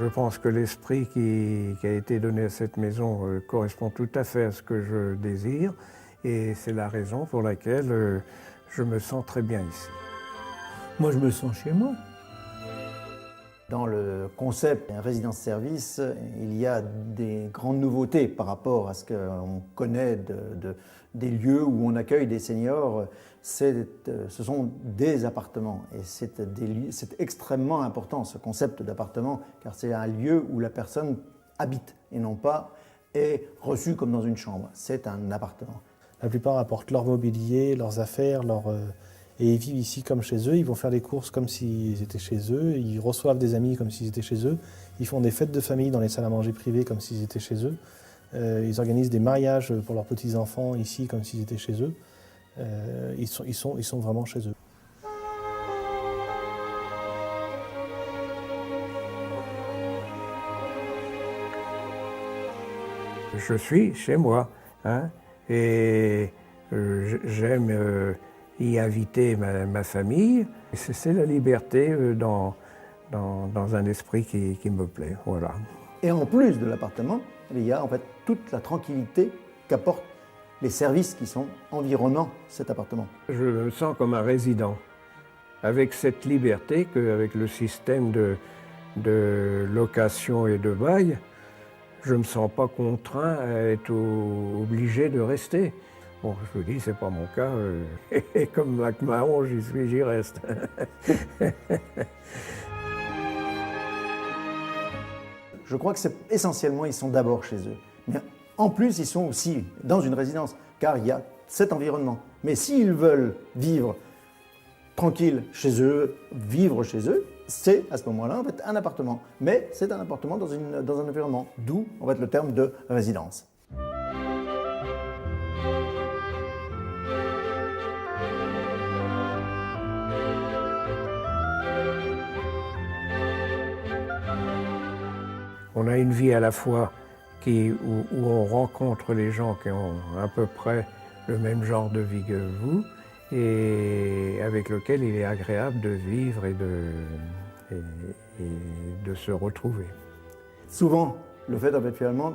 Je pense que l'esprit qui a été donné à cette maison correspond tout à fait à ce que je désire et c'est la raison pour laquelle je me sens très bien ici. Moi, je me sens chez moi. Dans le concept résidence-service, il y a des grandes nouveautés par rapport à ce qu'on connaît des lieux où on accueille des seniors. Ce sont des appartements et c'est extrêmement important ce concept d'appartement car c'est un lieu où la personne habite et non pas est reçue comme dans une chambre. C'est un appartement. La plupart apportent leur mobilier, leurs affaires, et ils vivent ici comme chez eux. Ils vont faire des courses comme s'ils étaient chez eux. Ils reçoivent des amis comme s'ils étaient chez eux. Ils font des fêtes de famille dans les salles à manger privées comme s'ils étaient chez eux. Ils organisent des mariages pour leurs petits-enfants ici comme s'ils étaient chez eux. Ils sont vraiment chez eux. Je suis chez moi et j'aime y inviter ma famille. C'est la liberté dans un esprit qui me plaît. Voilà. Et en plus de l'appartement, il y a en fait toute la tranquillité qu'apportent les services qui sont environnant cet appartement. Je me sens comme un résident, avec cette liberté qu'avec le système de location et de bail, je ne me sens pas contraint à être obligé de rester. Bon, je vous dis, c'est pas mon cas. Et comme MacMahon, j'y suis, j'y reste. Je crois que c'est essentiellement, ils sont d'abord chez eux. Mais en plus, ils sont aussi dans une résidence, car il y a cet environnement. Mais s'ils veulent vivre tranquille chez eux, vivre chez eux, c'est à ce moment-là en fait un appartement. Mais c'est un appartement dans un environnement, d'où en fait le terme de résidence. On a une vie à la fois où on rencontre les gens qui ont à peu près le même genre de vie que vous et avec lequel il est agréable de vivre et de se retrouver. Souvent, le fait en fait finalement,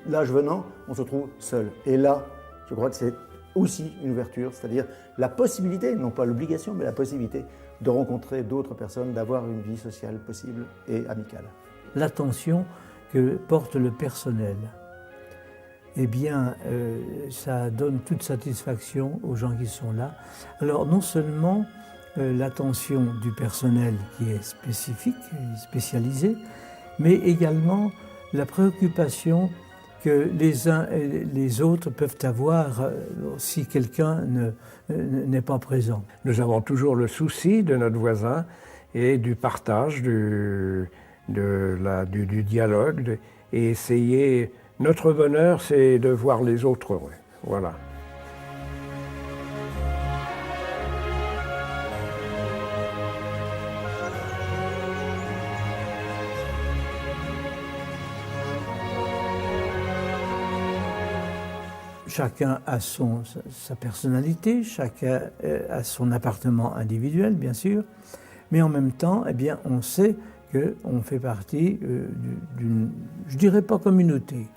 l'âge venant, on se trouve seul. Et là, je crois que c'est aussi une ouverture, c'est-à-dire la possibilité, non pas l'obligation, mais la possibilité de rencontrer d'autres personnes, d'avoir une vie sociale possible et amicale. L'attention que porte le personnel, eh bien, ça donne toute satisfaction aux gens qui sont là. Alors, non seulement l'attention du personnel qui est spécifique, spécialisé, mais également la préoccupation que les uns et les autres peuvent avoir si quelqu'un n'est pas présent. Nous avons toujours le souci de notre voisin et du partage, du dialogue et essayer. Notre bonheur, c'est de voir les autres heureux. Voilà. Chacun a sa personnalité, chacun a son appartement individuel, bien sûr, mais en même temps, eh bien, on sait qu'on fait partie d'une, je dirais pas communauté.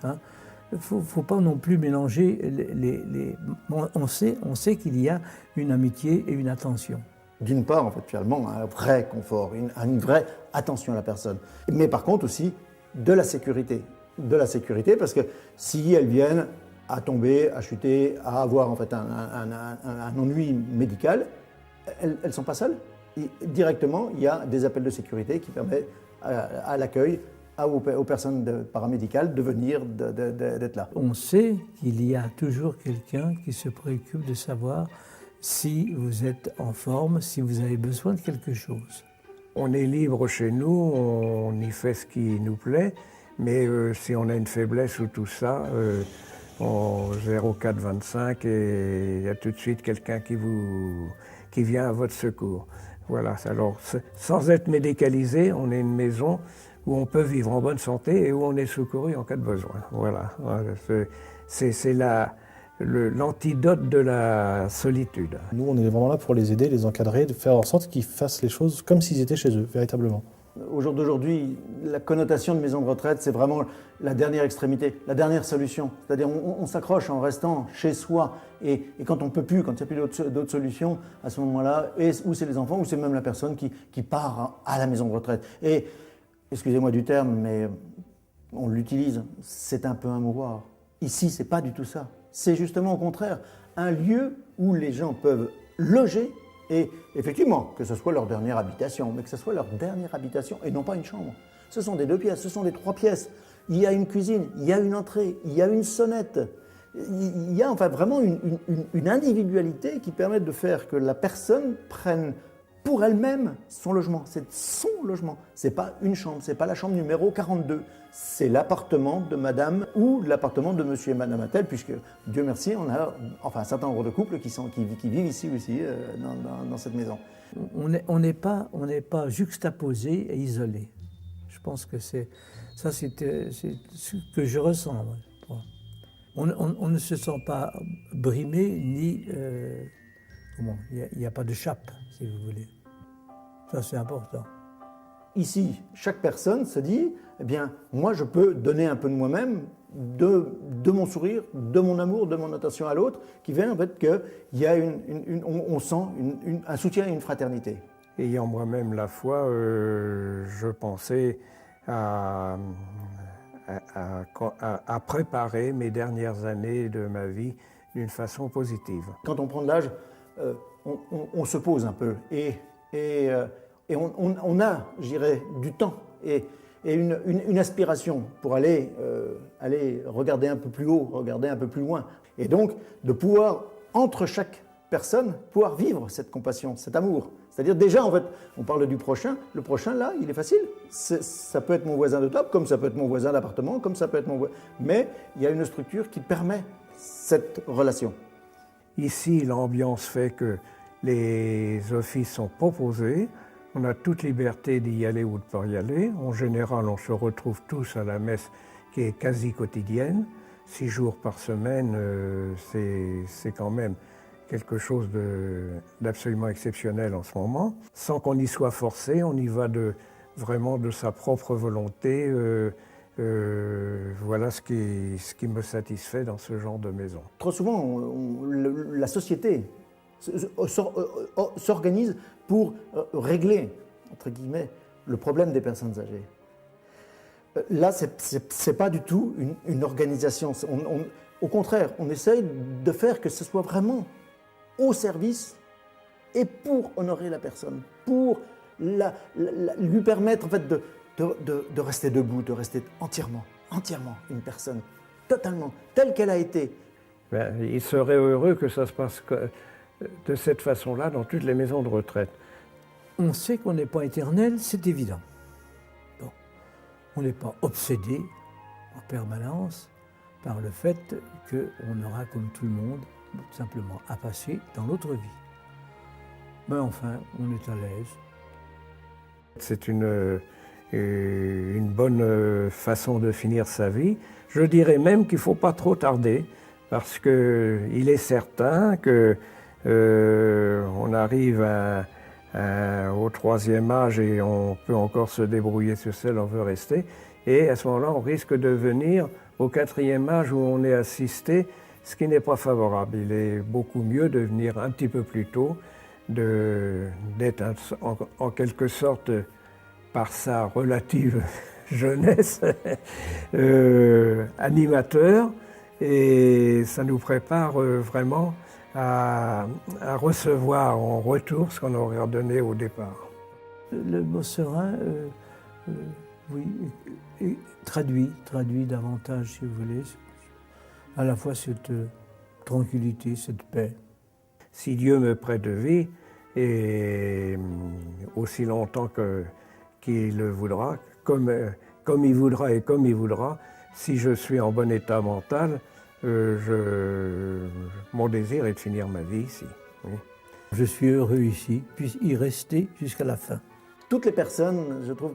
Faut pas non plus mélanger on sait qu'il y a une amitié et une attention. D'une part, en fait, finalement, un vrai confort, une vraie attention à la personne. Mais par contre aussi, de la sécurité. De la sécurité, parce que si elles viennent à tomber, à chuter, à avoir en fait un ennui médical, elles ne sont pas seules. Et directement, il y a des appels de sécurité qui permettent à l'accueil, aux personnes paramédicales de venir, d'être là. On sait qu'il y a toujours quelqu'un qui se préoccupe de savoir si vous êtes en forme, si vous avez besoin de quelque chose. On est libre chez nous, on y fait ce qui nous plaît, mais si on a une faiblesse ou tout ça, on 0425 et il y a tout de suite quelqu'un qui vient à votre secours. Voilà, alors sans être médicalisé, on est une maison où on peut vivre en bonne santé et où on est secouru en cas de besoin. Voilà, c'est l'antidote de la solitude. Nous, on est vraiment là pour les aider, les encadrer, de faire en sorte qu'ils fassent les choses comme s'ils étaient chez eux, véritablement. Au jour d'aujourd'hui, la connotation de maison de retraite, c'est vraiment la dernière extrémité, la dernière solution. C'est-à-dire on s'accroche en restant chez soi et quand on ne peut plus, quand il n'y a plus d'autres solutions, à ce moment-là, ou c'est les enfants ou c'est même la personne qui part à la maison de retraite. Et, excusez-moi du terme, mais on l'utilise, c'est un peu un mouroir. Ici, ce n'est pas du tout ça. C'est justement au contraire un lieu où les gens peuvent loger et effectivement, que ce soit leur dernière habitation, mais que ce soit leur dernière habitation et non pas une chambre. Ce sont des 2 pièces, ce sont des 3 pièces. Il y a une cuisine, il y a une entrée, il y a une sonnette. Il y a enfin vraiment une individualité qui permet de faire que la personne prenne pour elle-même son logement. C'est son logement. Ce n'est pas une chambre, ce n'est pas la chambre numéro 42. C'est l'appartement de madame ou l'appartement de monsieur et madame Attel, puisque, Dieu merci, on a enfin, un certain nombre de couples qui vivent ici aussi, dans cette maison. On n'est pas juxtaposé et isolé. Je pense que c'est ce que je ressens. On ne se sent pas brimé ni... il n'y a pas de chape, si vous voulez. Ça, c'est important. Ici, chaque personne se dit, eh bien, moi, je peux donner un peu de moi-même, de mon sourire, de mon amour, de mon attention à l'autre, qui fait en fait qu'il y a on sent un soutien et une fraternité. Ayant moi-même la foi, je pensais à préparer mes dernières années de ma vie d'une façon positive. Quand on prend de l'âge, on se pose un peu et on a, je dirais, du temps et une aspiration pour aller regarder un peu plus haut, regarder un peu plus loin. Et donc, de pouvoir, entre chaque personne, pouvoir vivre cette compassion, cet amour. C'est-à-dire déjà, en fait, on parle du prochain. Le prochain, là, il est facile. Ça peut être mon voisin de table, comme ça peut être mon voisin d'appartement, comme ça peut être mon voisin. Mais il y a une structure qui permet cette relation. Ici, l'ambiance fait que les offices sont proposés. On a toute liberté d'y aller ou de ne pas y aller. En général, on se retrouve tous à la messe qui est quasi quotidienne. 6 jours par semaine, c'est quand même quelque chose d'absolument exceptionnel en ce moment. Sans qu'on y soit forcé, on y va vraiment de sa propre volonté. Voilà ce qui me satisfait dans ce genre de maison. Trop souvent, la société s'organise pour régler, entre guillemets, le problème des personnes âgées. Là, c'est pas du tout une organisation. Au contraire, on essaye de faire que ce soit vraiment au service et pour honorer la personne, pour lui permettre en fait de rester debout, de rester entièrement une personne, totalement, telle qu'elle a été. Ben, il serait heureux que ça se passe de cette façon-là dans toutes les maisons de retraite. On sait qu'on n'est pas éternel, c'est évident. Bon. On n'est pas obsédé en permanence par le fait qu'on aura, comme tout le monde, tout simplement à passer dans l'autre vie. Mais enfin, on est à l'aise. C'est une bonne façon de finir sa vie. Je dirais même qu'il ne faut pas trop tarder, parce qu'il est certain que on arrive au 3e âge et on peut encore se débrouiller sur seul, on veut rester. Et à ce moment-là, on risque de venir au 4e âge où on est assisté, ce qui n'est pas favorable. Il est beaucoup mieux de venir un petit peu plus tôt, d'être en quelque sorte, par sa relative jeunesse, animateur, et ça nous prépare vraiment à recevoir en retour ce qu'on aurait donné au départ. Le mot serein, oui, traduit davantage, si vous voulez, à la fois cette tranquillité, cette paix. Si Dieu me prête vie, et aussi longtemps qu'il le voudra, comme il voudra et comme il voudra, si je suis en bon état mental, mon désir est de finir ma vie ici. Oui. Je suis heureux ici, puis y rester jusqu'à la fin. Toutes les personnes, je trouve,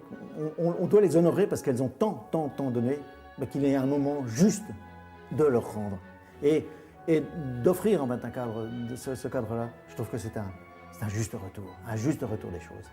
on doit les honorer parce qu'elles ont tant donné, qu'il y a un moment juste de leur rendre. Et d'offrir en fait un cadre, ce cadre-là, je trouve que c'est un juste retour des choses.